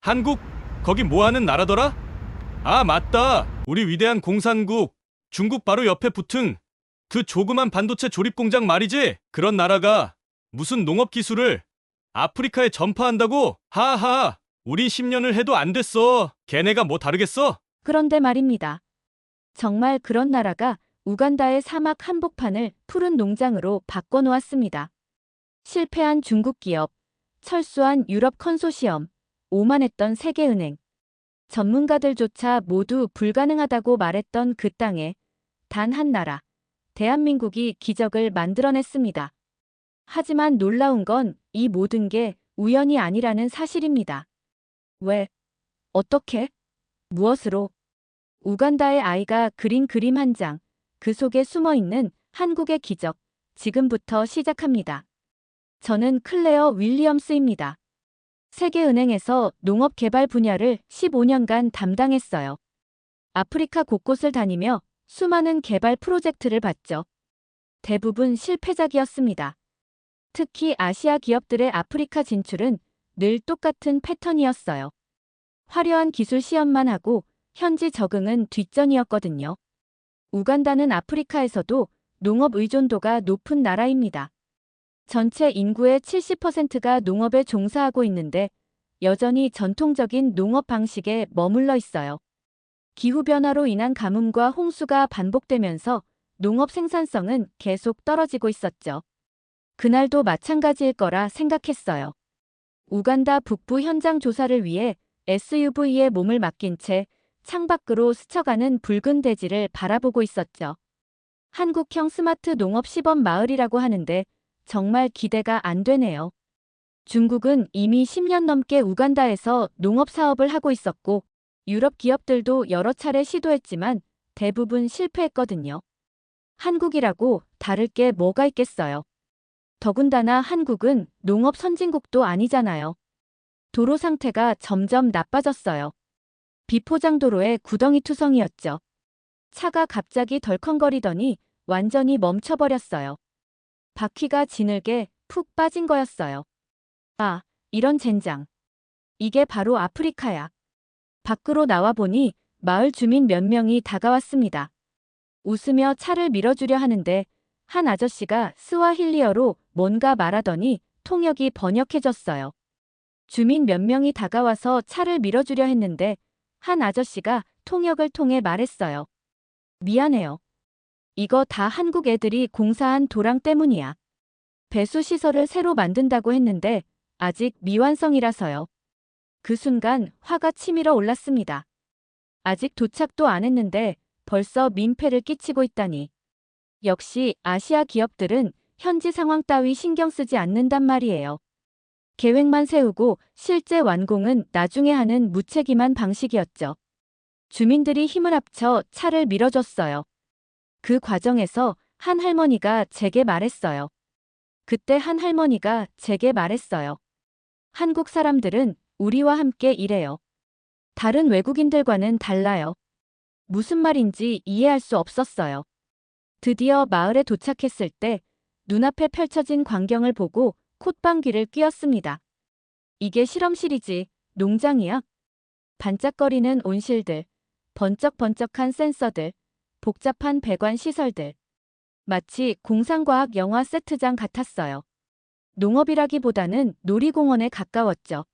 한국? 거기 뭐 하는 나라더라? 아, 맞다. 우리 위대한 공산국. 중국 바로 옆에 붙은 그 조그만 반도체 조립 공장 말이지. 그런 나라가 무슨 농업 기술을 아프리카에 전파한다고? 하하. 우리 10년을 해도 안 됐어. 걔네가 뭐 다르겠어? 그런데 말입니다. 정말 그런 나라가 우간다의 사막 한복판을 푸른 농장으로 바꿔놓았습니다. 실패한 중국 기업, 철수한 유럽 컨소시엄, 오만했던 세계은행, 전문가들조차 모두 불가능하다고 말했던 그 땅에 단 한 나라, 대한민국이 기적을 만들어냈습니다. 하지만 놀라운 건 이 모든 게 우연이 아니라는 사실입니다. 왜? 어떻게? 무엇으로? 우간다의 아이가 그린 그림 한 장, 그 속에 숨어 있는 한국의 기적, 지금부터 시작합니다. 저는 클레어 윌리엄스입니다. 세계은행에서 농업 개발 분야를 15년간 담당했어요. 아프리카 곳곳을 다니며 수많은 개발 프로젝트를 봤죠. 대부분 실패작이었습니다. 특히 아시아 기업들의 아프리카 진출은 늘 똑같은 패턴이었어요. 화려한 기술 시험만 하고 현지 적응은 뒷전이었거든요. 우간다는 아프리카에서도 농업 의존도가 높은 나라입니다. 전체 인구의 70%가 농업에 종사하고 있는데 여전히 전통적인 농업 방식에 머물러 있어요. 기후변화로 인한 가뭄과 홍수가 반복되면서 농업 생산성은 계속 떨어지고 있었죠. 그날도 마찬가지일 거라 생각했어요. 우간다 북부 현장 조사를 위해 SUV에 몸을 맡긴 채 창밖으로 스쳐가는 붉은 대지를 바라보고 있었죠. 한국형 스마트 농업 시범 마을이라고 하는데 정말 기대가 안 되네요. 중국은 이미 10년 넘게 우간다에서 농업 사업을 하고 있었고 유럽 기업들도 여러 차례 시도했지만 대부분 실패했거든요. 한국이라고 다를 게 뭐가 있겠어요. 더군다나 한국은 농업 선진국도 아니잖아요. 도로 상태가 점점 나빠졌어요. 비포장도로에 구덩이 투성이었죠. 차가 갑자기 덜컹거리더니 완전히 멈춰버렸어요. 바퀴가 지늘게 푹 빠진 거였어요. 아, 이런 젠장. 이게 바로 아프리카야. 밖으로 나와보니 마을 주민 몇 명이 다가왔습니다. 웃으며 차를 밀어주려 하는데 한 아저씨가 스와힐리어로 뭔가 말하더니 통역이 번역해졌어요. 주민 몇 명이 다가와서 차를 밀어주려 했는데 한 아저씨가 통역을 통해 말했어요. 미안해요. 이거 다 한국 애들이 공사한 도랑 때문이야. 배수 시설을 새로 만든다고 했는데 아직 미완성이라서요. 그 순간 화가 치밀어 올랐습니다. 아직 도착도 안 했는데 벌써 민폐를 끼치고 있다니. 역시 아시아 기업들은 현지 상황 따위 신경 쓰지 않는단 말이에요. 계획만 세우고 실제 완공은 나중에 하는 무책임한 방식이었죠. 주민들이 힘을 합쳐 차를 밀어줬어요. 그 과정에서 한 할머니가 제게 말했어요. 그때 한 할머니가 제게 말했어요. 한국 사람들은 우리와 함께 일해요. 다른 외국인들과는 달라요. 무슨 말인지 이해할 수 없었어요. 드디어 마을에 도착했을 때 눈앞에 펼쳐진 광경을 보고 콧방귀를 뀌었습니다. 이게 실험실이지, 농장이야? 반짝거리는 온실들, 번쩍번쩍한 센서들, 복잡한 배관 시설들. 마치 공상과학 영화 세트장 같았어요. 농업이라기보다는 놀이공원에 가까웠죠.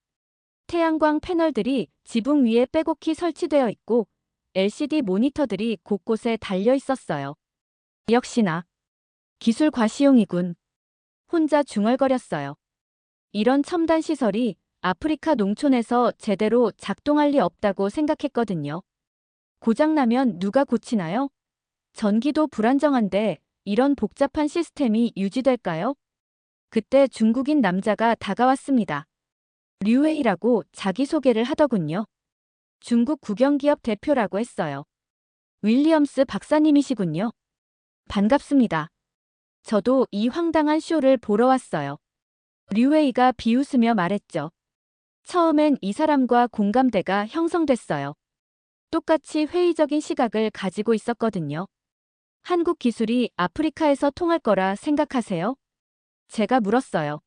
태양광 패널들이 지붕 위에 빼곡히 설치되어 있고 LCD 모니터들이 곳곳에 달려 있었어요. 역시나 기술 과시용이군. 혼자 중얼거렸어요. 이런 첨단 시설이 아프리카 농촌에서 제대로 작동할 리 없다고 생각했거든요. 고장나면 누가 고치나요? 전기도 불안정한데 이런 복잡한 시스템이 유지될까요? 그때 중국인 남자가 다가왔습니다. 류웨이라고 자기소개를 하더군요. 중국 국영기업 대표라고 했어요. 윌리엄스 박사님이시군요. 반갑습니다. 저도 이 황당한 쇼를 보러 왔어요. 류웨이가 비웃으며 말했죠. 처음엔 이 사람과 공감대가 형성됐어요. 똑같이 회의적인 시각을 가지고 있었거든요. 한국 기술이 아프리카에서 통할 거라 생각하세요? 제가 물었어요.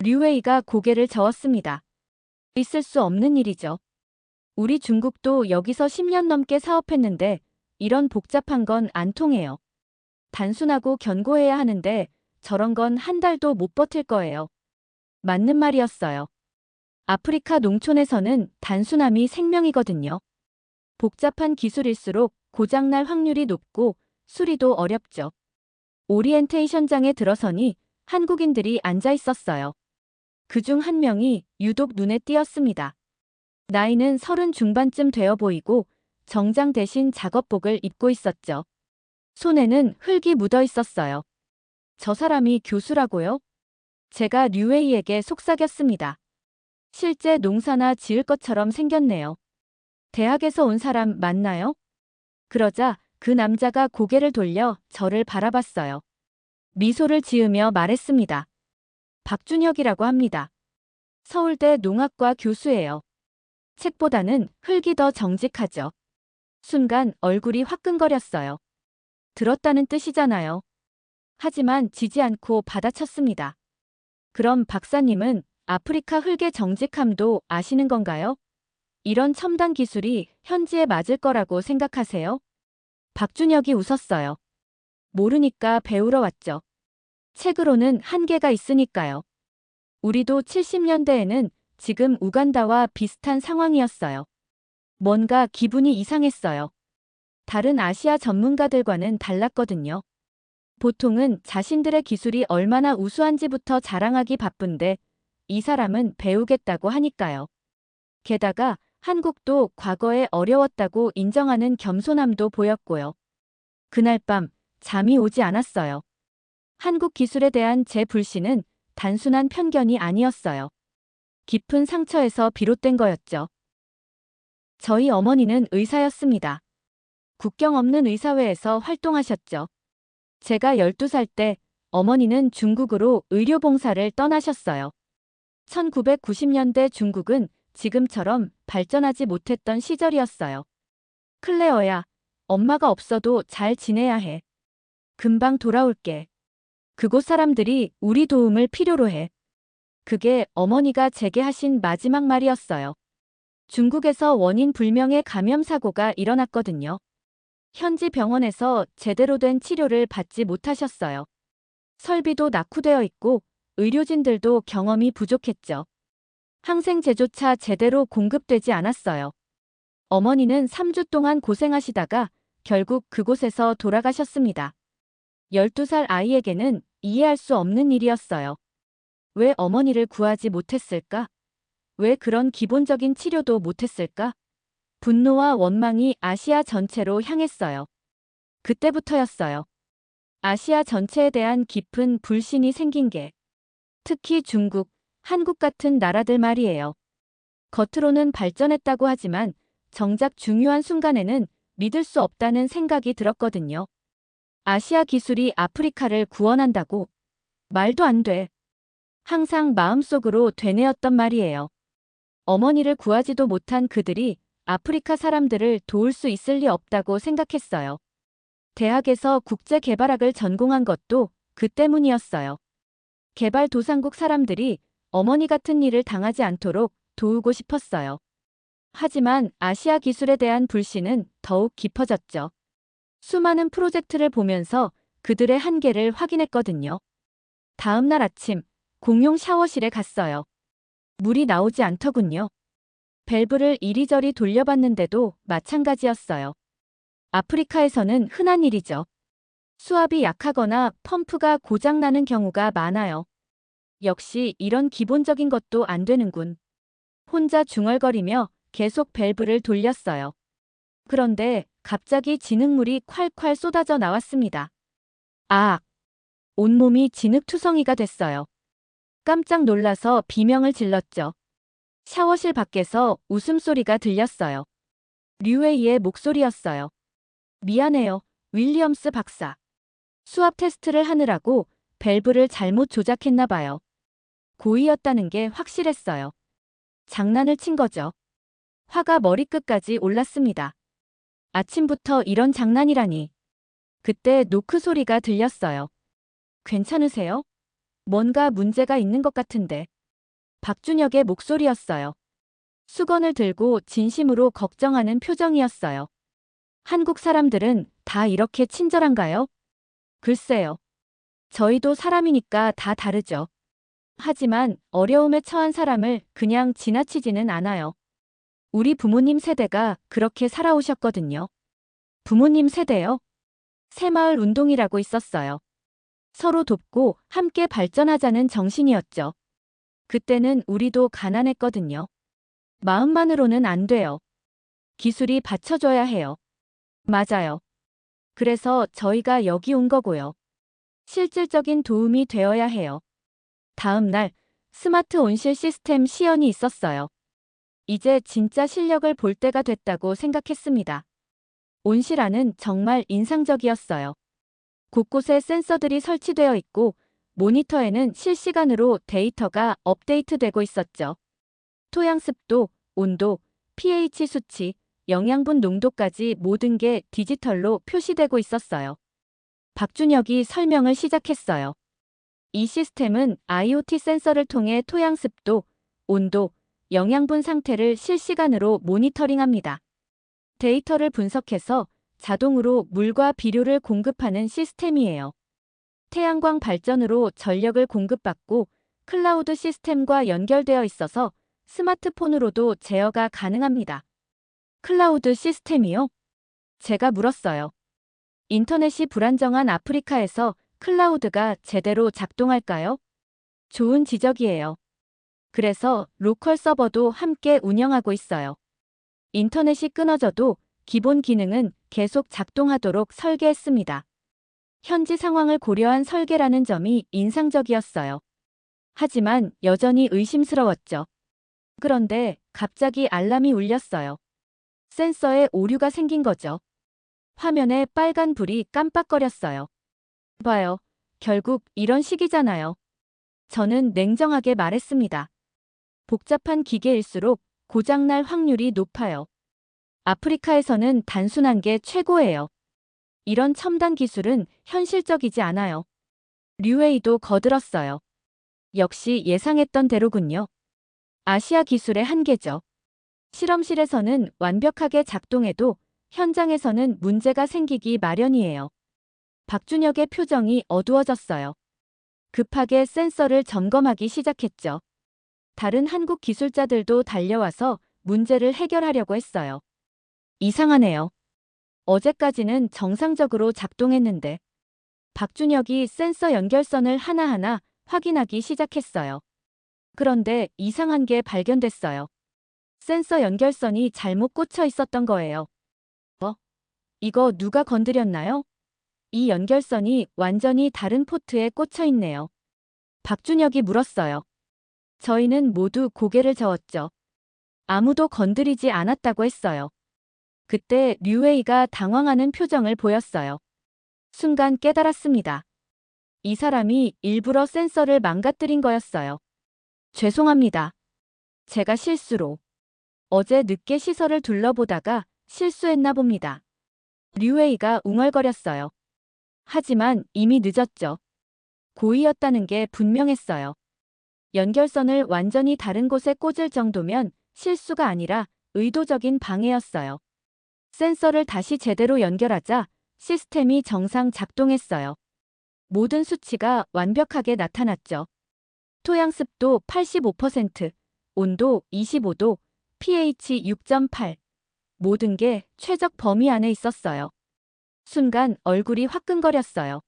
류웨이가 고개를 저었습니다. 있을 수 없는 일이죠. 우리 중국도 여기서 10년 넘게 사업했는데 이런 복잡한 건 안 통해요. 단순하고 견고해야 하는데 저런 건 한 달도 못 버틸 거예요. 맞는 말이었어요. 아프리카 농촌에서는 단순함이 생명이거든요. 복잡한 기술일수록 고장날 확률이 높고 수리도 어렵죠. 오리엔테이션장에 들어서니 한국인들이 앉아 있었어요. 그중 한 명이 유독 눈에 띄었습니다. 나이는 30 중반쯤 되어 보이고 정장 대신 작업복을 입고 있었죠. 손에는 흙이 묻어 있었어요. 저 사람이 교수라고요? 제가 류웨이에게 속삭였습니다. 실제 농사나 지을 것처럼 생겼네요. 대학에서 온 사람 맞나요? 그러자 그 남자가 고개를 돌려 저를 바라봤어요. 미소를 지으며 말했습니다. 박준혁이라고 합니다. 서울대 농학과 교수예요. 책보다는 흙이 더 정직하죠. 순간 얼굴이 화끈거렸어요. 들었다는 뜻이잖아요. 하지만 지지 않고 받아쳤습니다. 그럼 박사님은 아프리카 흙의 정직함도 아시는 건가요? 이런 첨단 기술이 현지에 맞을 거라고 생각하세요? 박준혁이 웃었어요. 모르니까 배우러 왔죠. 책으로는 한계가 있으니까요. 우리도 70년대에는 지금 우간다와 비슷한 상황이었어요. 뭔가 기분이 이상했어요. 다른 아시아 전문가들과는 달랐거든요. 보통은 자신들의 기술이 얼마나 우수한지부터 자랑하기 바쁜데 이 사람은 배우겠다고 하니까요. 게다가 한국도 과거에 어려웠다고 인정하는 겸손함도 보였고요. 그날 밤 잠이 오지 않았어요. 한국 기술에 대한 제 불신은 단순한 편견이 아니었어요. 깊은 상처에서 비롯된 거였죠. 저희 어머니는 의사였습니다. 국경 없는 의사회에서 활동하셨죠. 제가 12살 때 어머니는 중국으로 의료봉사를 떠나셨어요. 1990년대 중국은 지금처럼 발전하지 못했던 시절이었어요. 클레어야, 엄마가 없어도 잘 지내야 해. 금방 돌아올게. 그곳 사람들이 우리 도움을 필요로 해. 그게 어머니가 제게 하신 마지막 말이었어요. 중국에서 원인 불명의 감염 사고가 일어났거든요. 현지 병원에서 제대로 된 치료를 받지 못하셨어요. 설비도 낙후되어 있고 의료진들도 경험이 부족했죠. 항생제조차 제대로 공급되지 않았어요. 어머니는 3주 동안 고생하시다가 결국 그곳에서 돌아가셨습니다. 12살 아이에게는 이해할 수 없는 일이었어요. 왜 어머니를 구하지 못했을까? 왜 그런 기본적인 치료도 못했을까? 분노와 원망이 아시아 전체로 향했어요. 그때부터였어요. 아시아 전체에 대한 깊은 불신이 생긴 게 특히 중국, 한국 같은 나라들 말이에요. 겉으로는 발전했다고 하지만 정작 중요한 순간에는 믿을 수 없다는 생각이 들었거든요. 아시아 기술이 아프리카를 구원한다고? 말도 안 돼. 항상 마음속으로 되뇌었던 말이에요. 어머니를 구하지도 못한 그들이 아프리카 사람들을 도울 수 있을 리 없다고 생각했어요. 대학에서 국제개발학을 전공한 것도 그 때문이었어요. 개발도상국 사람들이 어머니 같은 일을 당하지 않도록 도우고 싶었어요. 하지만 아시아 기술에 대한 불신은 더욱 깊어졌죠. 수많은 프로젝트를 보면서 그들의 한계를 확인했거든요. 다음 날 아침, 공용 샤워실에 갔어요. 물이 나오지 않더군요. 밸브를 이리저리 돌려봤는데도 마찬가지였어요. 아프리카에서는 흔한 일이죠. 수압이 약하거나 펌프가 고장나는 경우가 많아요. 역시 이런 기본적인 것도 안 되는군. 혼자 중얼거리며 계속 밸브를 돌렸어요. 그런데 갑자기 진흙물이 콸콸 쏟아져 나왔습니다. 아! 온몸이 진흙투성이가 됐어요. 깜짝 놀라서 비명을 질렀죠. 샤워실 밖에서 웃음소리가 들렸어요. 류웨이의 목소리였어요. 미안해요, 윌리엄스 박사. 수압 테스트를 하느라고 밸브를 잘못 조작했나 봐요. 고의였다는 게 확실했어요. 장난을 친 거죠. 화가 머리끝까지 올랐습니다. 아침부터 이런 장난이라니. 그때 노크 소리가 들렸어요. 괜찮으세요? 뭔가 문제가 있는 것 같은데. 박준혁의 목소리였어요. 수건을 들고 진심으로 걱정하는 표정이었어요. 한국 사람들은 다 이렇게 친절한가요? 글쎄요. 저희도 사람이니까 다 다르죠. 하지만 어려움에 처한 사람을 그냥 지나치지는 않아요. 우리 부모님 세대가 그렇게 살아오셨거든요. 부모님 세대요? 새마을 운동이라고 있었어요. 서로 돕고 함께 발전하자는 정신이었죠. 그때는 우리도 가난했거든요. 마음만으로는 안 돼요. 기술이 받쳐줘야 해요. 맞아요. 그래서 저희가 여기 온 거고요. 실질적인 도움이 되어야 해요. 다음 날 스마트 온실 시스템 시연이 있었어요. 이제 진짜 실력을 볼 때가 됐다고 생각했습니다. 온실안은 정말 인상적이었어요. 곳곳에 센서들이 설치되어 있고 모니터에는 실시간으로 데이터가 업데이트되고 있었죠. 토양 습도, 온도, pH 수치, 영양분 농도까지 모든 게 디지털로 표시되고 있었어요. 박준혁이 설명을 시작했어요. 이 시스템은 IoT 센서를 통해 토양 습도, 온도, 영양분 상태를 실시간으로 모니터링합니다. 데이터를 분석해서 자동으로 물과 비료를 공급하는 시스템이에요. 태양광 발전으로 전력을 공급받고 클라우드 시스템과 연결되어 있어서 스마트폰으로도 제어가 가능합니다. 클라우드 시스템이요? 제가 물었어요. 인터넷이 불안정한 아프리카에서 클라우드가 제대로 작동할까요? 좋은 지적이에요. 그래서 로컬 서버도 함께 운영하고 있어요. 인터넷이 끊어져도 기본 기능은 계속 작동하도록 설계했습니다. 현지 상황을 고려한 설계라는 점이 인상적이었어요. 하지만 여전히 의심스러웠죠. 그런데 갑자기 알람이 울렸어요. 센서에 오류가 생긴 거죠. 화면에 빨간 불이 깜빡거렸어요. 봐요. 결국 이런 식이잖아요. 저는 냉정하게 말했습니다. 복잡한 기계일수록 고장날 확률이 높아요. 아프리카에서는 단순한 게 최고예요. 이런 첨단 기술은 현실적이지 않아요. 류웨이도 거들었어요. 역시 예상했던 대로군요. 아시아 기술의 한계죠. 실험실에서는 완벽하게 작동해도 현장에서는 문제가 생기기 마련이에요. 박준혁의 표정이 어두워졌어요. 급하게 센서를 점검하기 시작했죠. 다른 한국 기술자들도 달려와서 문제를 해결하려고 했어요. 이상하네요. 어제까지는 정상적으로 작동했는데 박준혁이 센서 연결선을 하나하나 확인하기 시작했어요. 그런데 이상한 게 발견됐어요. 센서 연결선이 잘못 꽂혀 있었던 거예요. 이거 누가 건드렸나요? 이 연결선이 완전히 다른 포트에 꽂혀 있네요. 박준혁이 물었어요. 저희는 모두 고개를 저었죠. 아무도 건드리지 않았다고 했어요. 그때 류웨이가 당황하는 표정을 보였어요. 순간 깨달았습니다. 이 사람이 일부러 센서를 망가뜨린 거였어요. 죄송합니다. 제가 실수로. 어제 늦게 시설을 둘러보다가 실수했나 봅니다. 류웨이가 웅얼거렸어요. 하지만 이미 늦었죠. 고의였다는 게 분명했어요. 연결선을 완전히 다른 곳에 꽂을 정도면 실수가 아니라 의도적인 방해였어요. 센서를 다시 제대로 연결하자 시스템이 정상 작동했어요. 모든 수치가 완벽하게 나타났죠. 토양 습도 85%, 온도 25도, pH 6.8. 모든 게 최적 범위 안에 있었어요. 순간 얼굴이 화끈거렸어요.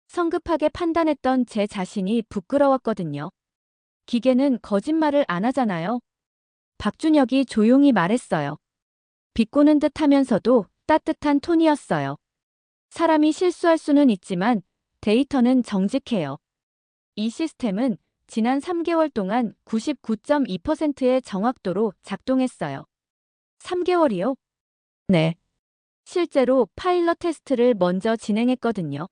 성급하게 판단했던 제 자신이 부끄러웠거든요. 기계는 거짓말을 안 하잖아요. 박준혁이 조용히 말했어요. 비꼬는 듯 하면서도 따뜻한 톤이었어요. 사람이 실수할 수는 있지만 데이터는 정직해요. 이 시스템은 지난 3개월 동안 99.2%의 정확도로 작동했어요. 3개월이요? 네. 실제로 파일럿 테스트를 먼저 진행했거든요.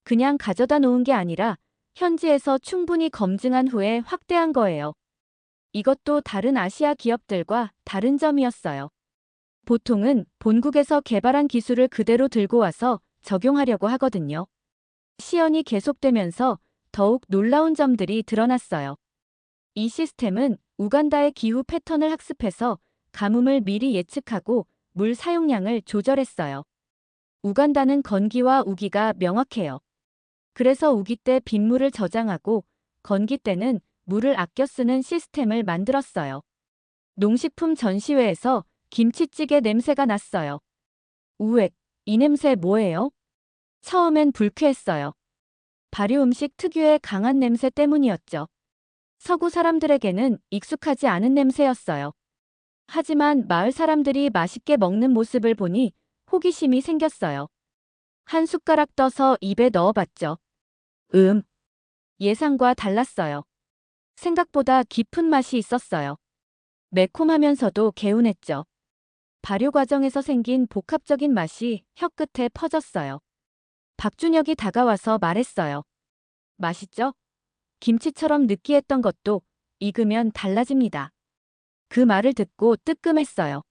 그냥 가져다 놓은 게 아니라 현지에서 충분히 검증한 후에 확대한 거예요. 이것도 다른 아시아 기업들과 다른 점이었어요. 보통은 본국에서 개발한 기술을 그대로 들고 와서 적용하려고 하거든요. 시연이 계속되면서 더욱 놀라운 점들이 드러났어요. 이 시스템은 우간다의 기후 패턴을 학습해서 가뭄을 미리 예측하고 물 사용량을 조절했어요. 우간다는 건기와 우기가 명확해요. 그래서 우기 때 빗물을 저장하고 건기 때는 물을 아껴 쓰는 시스템을 만들었어요. 농식품 전시회에서 김치찌개 냄새가 났어요. 우엑, 이 냄새 뭐예요? 처음엔 불쾌했어요. 발효 음식 특유의 강한 냄새 때문이었죠. 서구 사람들에게는 익숙하지 않은 냄새였어요. 하지만 마을 사람들이 맛있게 먹는 모습을 보니 호기심이 생겼어요. 한 숟가락 떠서 입에 넣어봤죠. 예상과 달랐어요. 생각보다 깊은 맛이 있었어요. 매콤하면서도 개운했죠. 발효 과정에서 생긴 복합적인 맛이 혀끝에 퍼졌어요. 박준혁이 다가와서 말했어요. 맛있죠? 김치처럼 느끼했던 것도 익으면 달라집니다. 그 말을 듣고 뜨끔했어요.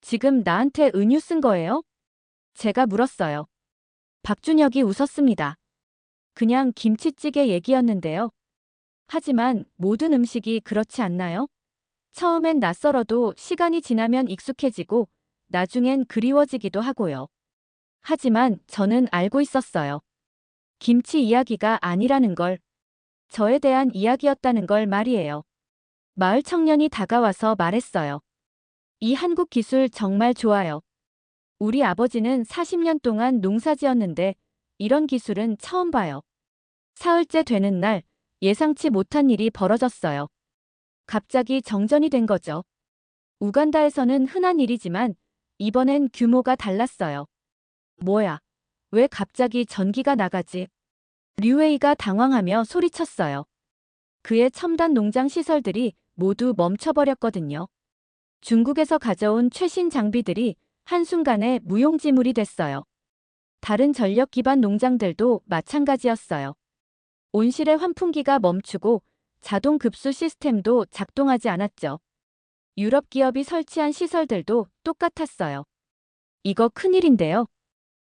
지금 나한테 은유 쓴 거예요? 제가 물었어요. 박준혁이 웃었습니다. 그냥 김치찌개 얘기였는데요. 하지만 모든 음식이 그렇지 않나요? 처음엔 낯설어도 시간이 지나면 익숙해지고 나중엔 그리워지기도 하고요. 하지만 저는 알고 있었어요. 김치 이야기가 아니라는 걸. 저에 대한 이야기였다는 걸 말이에요. 마을 청년이 다가와서 말했어요. 이 한국 기술 정말 좋아요. 우리 아버지는 40년 동안 농사지었는데 이런 기술은 처음 봐요. 사흘째 되는 날 예상치 못한 일이 벌어졌어요. 갑자기 정전이 된 거죠. 우간다에서는 흔한 일이지만 이번엔 규모가 달랐어요. 뭐야? 왜 갑자기 전기가 나가지? 류웨이가 당황하며 소리쳤어요. 그의 첨단 농장 시설들이 모두 멈춰버렸거든요. 중국에서 가져온 최신 장비들이 한순간에 무용지물이 됐어요. 다른 전력 기반 농장들도 마찬가지였어요. 온실의 환풍기가 멈추고 자동 급수 시스템도 작동하지 않았죠. 유럽 기업이 설치한 시설들도 똑같았어요. 이거 큰일인데요.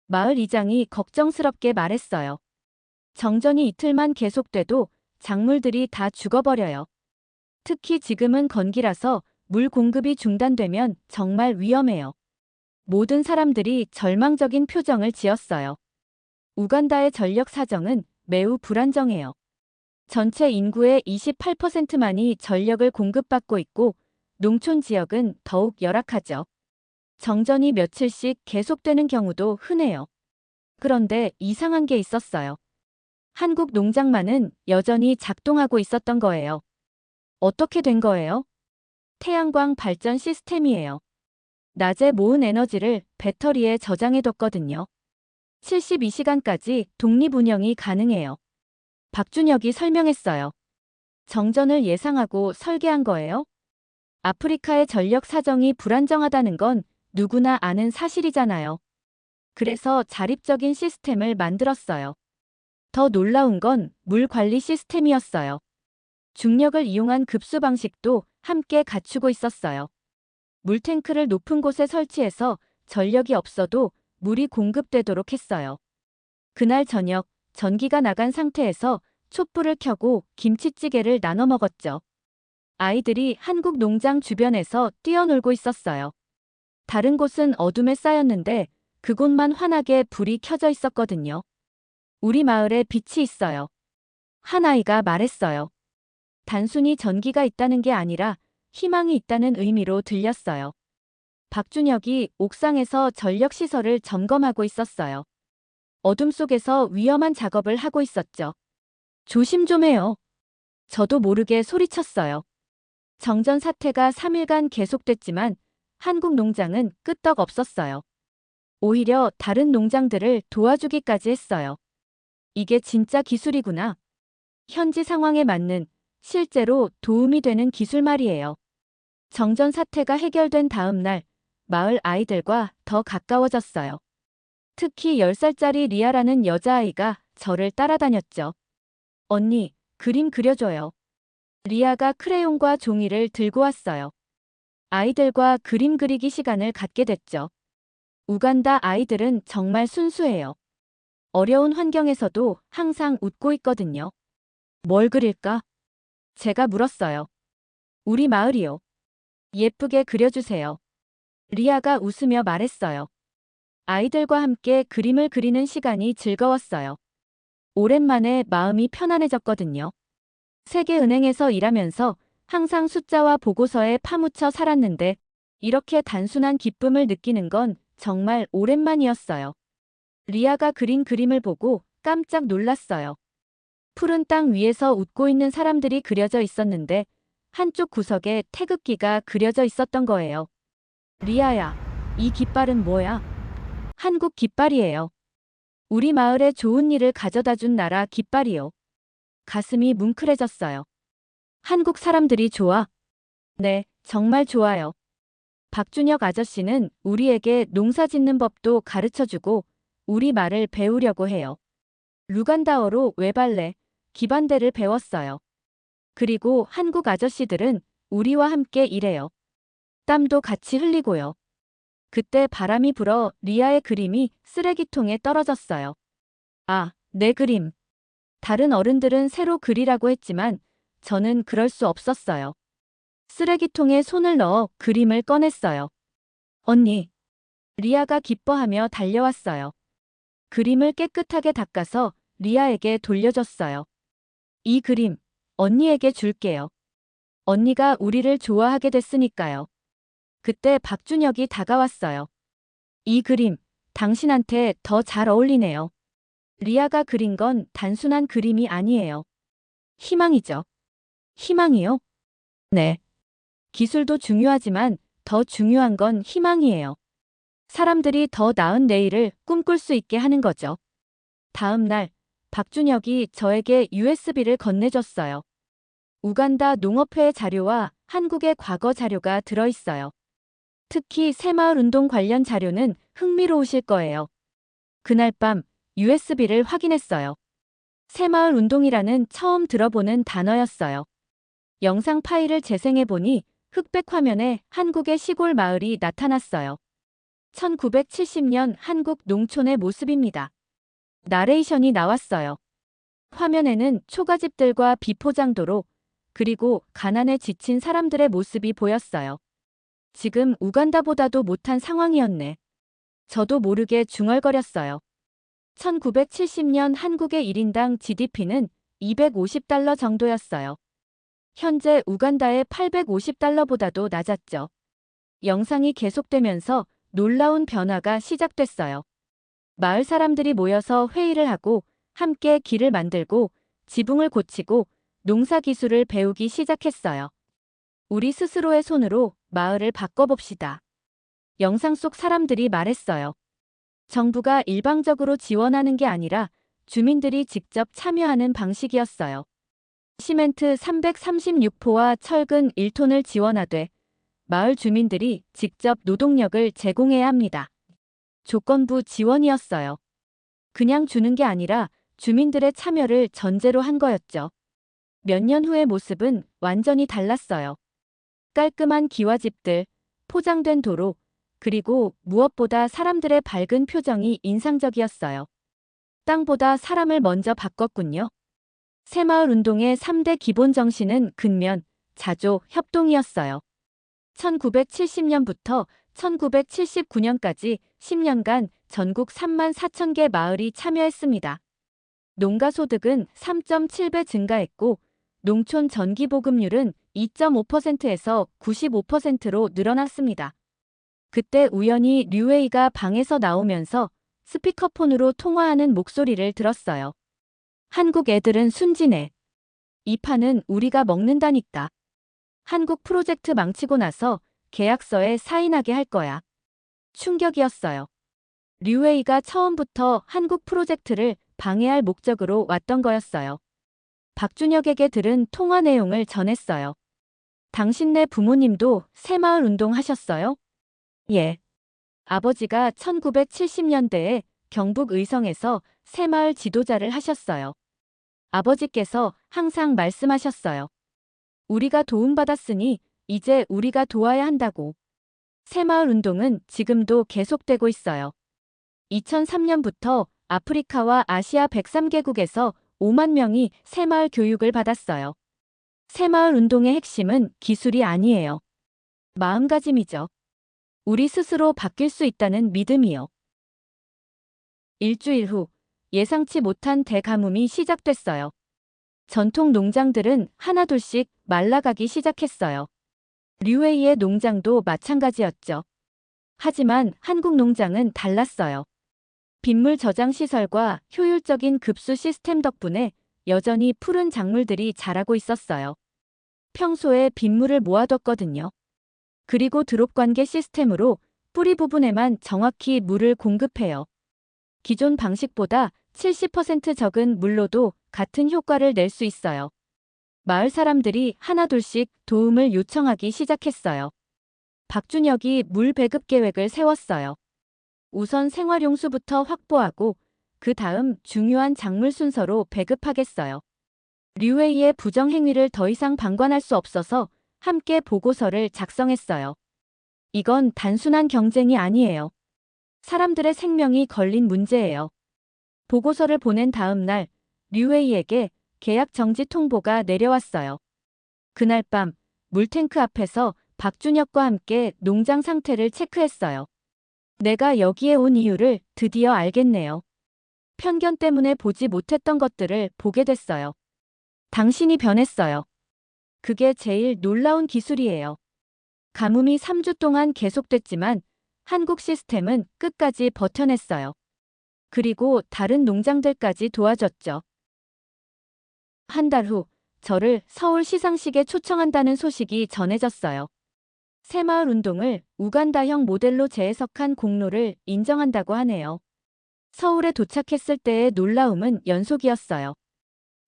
마을 이장이 걱정스럽게 말했어요. 정전이 이틀만 계속돼도 작물들이 다 죽어버려요. 특히 지금은 건기라서 물 공급이 중단되면 정말 위험해요. 모든 사람들이 절망적인 표정을 지었어요. 우간다의 전력 사정은 매우 불안정해요. 전체 인구의 28%만이 전력을 공급받고 있고 농촌 지역은 더욱 열악하죠. 정전이 며칠씩 계속되는 경우도 흔해요. 그런데 이상한 게 있었어요. 한국 농장만은 여전히 작동하고 있었던 거예요. 어떻게 된 거예요? 태양광 발전 시스템이에요. 낮에 모은 에너지를 배터리에 저장해뒀거든요. 72시간까지 독립 운영이 가능해요. 박준혁이 설명했어요. 정전을 예상하고 설계한 거예요? 아프리카의 전력 사정이 불안정하다는 건 누구나 아는 사실이잖아요. 그래서 자립적인 시스템을 만들었어요. 더 놀라운 건 물 관리 시스템이었어요. 중력을 이용한 급수 방식도 함께 갖추고 있었어요. 물탱크를 높은 곳에 설치해서 전력이 없어도 물이 공급되도록 했어요. 그날 저녁 전기가 나간 상태에서 촛불을 켜고 김치찌개를 나눠 먹었죠. 아이들이 한국 농장 주변에서 뛰어놀고 있었어요. 다른 곳은 어둠에 쌓였는데 그곳만 환하게 불이 켜져 있었거든요. 우리 마을에 빛이 있어요. 한 아이가 말했어요. 단순히 전기가 있다는 게 아니라 희망이 있다는 의미로 들렸어요. 박준혁이 옥상에서 전력시설을 점검하고 있었어요. 어둠 속에서 위험한 작업을 하고 있었죠. 조심 좀 해요. 저도 모르게 소리쳤어요. 정전 사태가 3일간 계속됐지만 한국 농장은 끄떡 없었어요. 오히려 다른 농장들을 도와주기까지 했어요. 이게 진짜 기술이구나. 현지 상황에 맞는 실제로 도움이 되는 기술 말이에요. 정전 사태가 해결된 다음 날 마을 아이들과 더 가까워졌어요. 특히 10살짜리 리아라는 여자아이가 저를 따라다녔죠. 언니, 그림 그려줘요. 리아가 크레용과 종이를 들고 왔어요. 아이들과 그림 그리기 시간을 갖게 됐죠. 우간다 아이들은 정말 순수해요. 어려운 환경에서도 항상 웃고 있거든요. 뭘 그릴까? 제가 물었어요. 우리 마을이요. 예쁘게 그려주세요. 리아가 웃으며 말했어요. 아이들과 함께 그림을 그리는 시간이 즐거웠어요. 오랜만에 마음이 편안해졌거든요. 세계은행에서 일하면서 항상 숫자와 보고서에 파묻혀 살았는데 이렇게 단순한 기쁨을 느끼는 건 정말 오랜만이었어요. 리아가 그린 그림을 보고 깜짝 놀랐어요. 푸른 땅 위에서 웃고 있는 사람들이 그려져 있었는데 한쪽 구석에 태극기가 그려져 있었던 거예요. 리아야, 이 깃발은 뭐야? 한국 깃발이에요. 우리 마을에 좋은 일을 가져다 준 나라 깃발이요. 가슴이 뭉클해졌어요. 한국 사람들이 좋아? 네, 정말 좋아요. 박준혁 아저씨는 우리에게 농사 짓는 법도 가르쳐주고 우리 말을 배우려고 해요. 루간다어로 외발레, 기반대를 배웠어요. 그리고 한국 아저씨들은 우리와 함께 일해요. 땀도 같이 흘리고요. 그때 바람이 불어 리아의 그림이 쓰레기통에 떨어졌어요. 아, 내 그림. 다른 어른들은 새로 그리라고 했지만 저는 그럴 수 없었어요. 쓰레기통에 손을 넣어 그림을 꺼냈어요. 언니. 리아가 기뻐하며 달려왔어요. 그림을 깨끗하게 닦아서 리아에게 돌려줬어요. 이 그림, 언니에게 줄게요. 언니가 우리를 좋아하게 됐으니까요. 그때 박준혁이 다가왔어요. 이 그림, 당신한테 더 잘 어울리네요. 리아가 그린 건 단순한 그림이 아니에요. 희망이죠. 희망이요? 네. 기술도 중요하지만 더 중요한 건 희망이에요. 사람들이 더 나은 내일을 꿈꿀 수 있게 하는 거죠. 다음 날, 박준혁이 저에게 USB를 건네줬어요. 우간다 농업회 자료와 한국의 과거 자료가 들어있어요. 특히 새마을 운동 관련 자료는 흥미로우실 거예요. 그날 밤 USB를 확인했어요. 새마을 운동이라는 처음 들어보는 단어였어요. 영상 파일을 재생해보니 흑백 화면에 한국의 시골 마을이 나타났어요. 1970년 한국 농촌의 모습입니다. 나레이션이 나왔어요. 화면에는 초가집들과 비포장도로 그리고 가난에 지친 사람들의 모습이 보였어요. 지금 우간다보다도 못한 상황이었네. 저도 모르게 중얼거렸어요. 1970년 한국의 1인당 GDP는 250달러 정도였어요. 현재 우간다의 850달러보다도 낮았죠. 영상이 계속되면서 놀라운 변화가 시작됐어요. 마을 사람들이 모여서 회의를 하고 함께 길을 만들고 지붕을 고치고 농사 기술을 배우기 시작했어요. 우리 스스로의 손으로 마을을 바꿔봅시다. 영상 속 사람들이 말했어요. 정부가 일방적으로 지원하는 게 아니라 주민들이 직접 참여하는 방식이었어요. 시멘트 336포와 철근 1톤을 지원하되 마을 주민들이 직접 노동력을 제공해야 합니다. 조건부 지원이었어요. 그냥 주는 게 아니라 주민들의 참여를 전제로 한 거였죠. 몇 년 후의 모습은 완전히 달랐어요. 깔끔한 기와집들, 포장된 도로, 그리고 무엇보다 사람들의 밝은 표정이 인상적이었어요. 땅보다 사람을 먼저 바꿨군요. 새마을 운동의 3대 기본 정신은 근면, 자조, 협동이었어요. 1970년부터 1979년까지 10년간 전국 3만 4천 개 마을이 참여했습니다. 농가 소득은 3.7배 증가했고 농촌 전기 보급률은 2.5%에서 95%로 늘어났습니다. 그때 우연히 류웨이가 방에서 나오면서 스피커폰으로 통화하는 목소리를 들었어요. 한국 애들은 순진해. 이 판은 우리가 먹는다니까. 한국 프로젝트 망치고 나서 계약서에 사인하게 할 거야. 충격이었어요. 류웨이가 처음부터 한국 프로젝트를 방해할 목적으로 왔던 거였어요. 박준혁에게 들은 통화 내용을 전했어요. 당신네 부모님도 새마을 운동 하셨어요? 예. 아버지가 1970년대에 경북 의성에서 새마을 지도자를 하셨어요. 아버지께서 항상 말씀하셨어요. 우리가 도움받았으니 이제 우리가 도와야 한다고. 새마을 운동은 지금도 계속되고 있어요. 2003년부터 아프리카와 아시아 103개국에서 5만 명이 새마을 교육을 받았어요. 새마을 운동의 핵심은 기술이 아니에요. 마음가짐이죠. 우리 스스로 바뀔 수 있다는 믿음이요. 일주일 후 예상치 못한 대가뭄이 시작됐어요. 전통 농장들은 하나둘씩 말라가기 시작했어요. 류웨이의 농장도 마찬가지였죠. 하지만 한국 농장은 달랐어요. 빗물 저장 시설과 효율적인 급수 시스템 덕분에 여전히 푸른 작물들이 자라고 있었어요. 평소에 빗물을 모아뒀거든요. 그리고 드롭 관계 시스템으로 뿌리 부분에만 정확히 물을 공급해요. 기존 방식보다 70% 적은 물로도 같은 효과를 낼 수 있어요. 마을 사람들이 하나둘씩 도움을 요청하기 시작했어요. 박준혁이 물 배급 계획을 세웠어요. 우선 생활용수부터 확보하고 그 다음 중요한 작물 순서로 배급하겠어요. 류웨이의 부정행위를 더 이상 방관할 수 없어서 함께 보고서를 작성했어요. 이건 단순한 경쟁이 아니에요. 사람들의 생명이 걸린 문제예요. 보고서를 보낸 다음 날 류웨이에게 계약 정지 통보가 내려왔어요. 그날 밤 물탱크 앞에서 박준혁과 함께 농장 상태를 체크했어요. 내가 여기에 온 이유를 드디어 알겠네요. 편견 때문에 보지 못했던 것들을 보게 됐어요. 당신이 변했어요. 그게 제일 놀라운 기술이에요. 가뭄이 3주 동안 계속됐지만 한국 시스템은 끝까지 버텨냈어요. 그리고 다른 농장들까지 도와줬죠. 한 달 후 저를 서울 시상식에 초청한다는 소식이 전해졌어요. 새마을 운동을 우간다형 모델로 재해석한 공로를 인정한다고 하네요. 서울에 도착했을 때의 놀라움은 연속이었어요.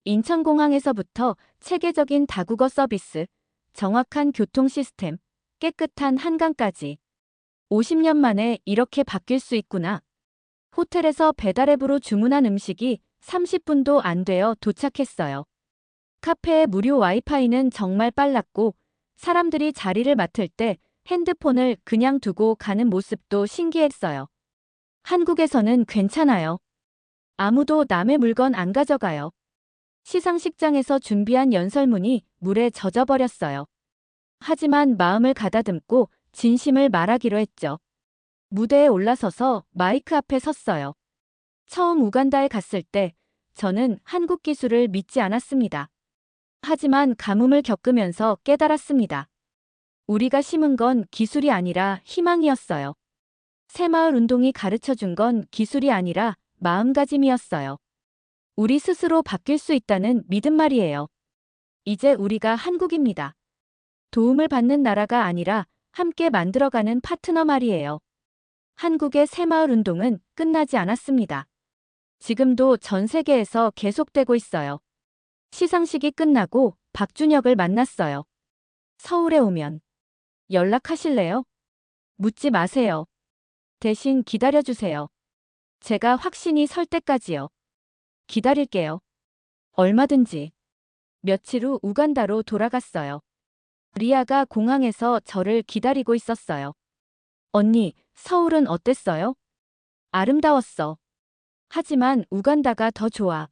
인천공항에서부터 체계적인 다국어 서비스, 정확한 교통 시스템, 깨끗한 한강까지. 50년 만에 이렇게 바뀔 수 있구나. 호텔에서 배달앱으로 주문한 음식이 30분도 안 되어 도착했어요. 카페의 무료 와이파이는 정말 빨랐고 사람들이 자리를 맡을 때 핸드폰을 그냥 두고 가는 모습도 신기했어요. 한국에서는 괜찮아요. 아무도 남의 물건 안 가져가요. 시상식장에서 준비한 연설문이 물에 젖어버렸어요. 하지만 마음을 가다듬고 진심을 말하기로 했죠. 무대에 올라서서 마이크 앞에 섰어요. 처음 우간다에 갔을 때 저는 한국 기술을 믿지 않았습니다. 하지만 가뭄을 겪으면서 깨달았습니다. 우리가 심은 건 기술이 아니라 희망이었어요. 새마을 운동이 가르쳐준 건 기술이 아니라 마음가짐이었어요. 우리 스스로 바뀔 수 있다는 믿음 말이에요. 이제 우리가 한국입니다. 도움을 받는 나라가 아니라 함께 만들어가는 파트너 말이에요. 한국의 새마을 운동은 끝나지 않았습니다. 지금도 전 세계에서 계속되고 있어요. 시상식이 끝나고 박준혁을 만났어요. 서울에 오면 연락하실래요? 묻지 마세요. 대신 기다려주세요. 제가 확신이 설 때까지요. 기다릴게요. 얼마든지. 며칠 후 우간다로 돌아갔어요. 리아가 공항에서 저를 기다리고 있었어요. 언니, 서울은 어땠어요? 아름다웠어. 하지만 우간다가 더 좋아.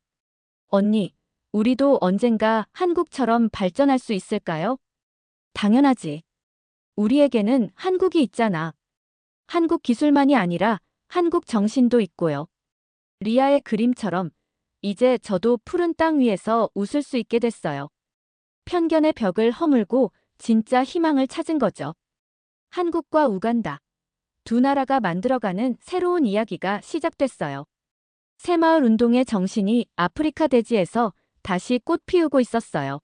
언니, 우리도 언젠가 한국처럼 발전할 수 있을까요? 당연하지. 우리에게는 한국이 있잖아. 한국 기술만이 아니라 한국 정신도 있고요. 리아의 그림처럼 이제 저도 푸른 땅 위에서 웃을 수 있게 됐어요. 편견의 벽을 허물고 진짜 희망을 찾은 거죠. 한국과 우간다. 두 나라가 만들어가는 새로운 이야기가 시작됐어요. 새마을 운동의 정신이 아프리카 대지에서 다시 꽃 피우고 있었어요.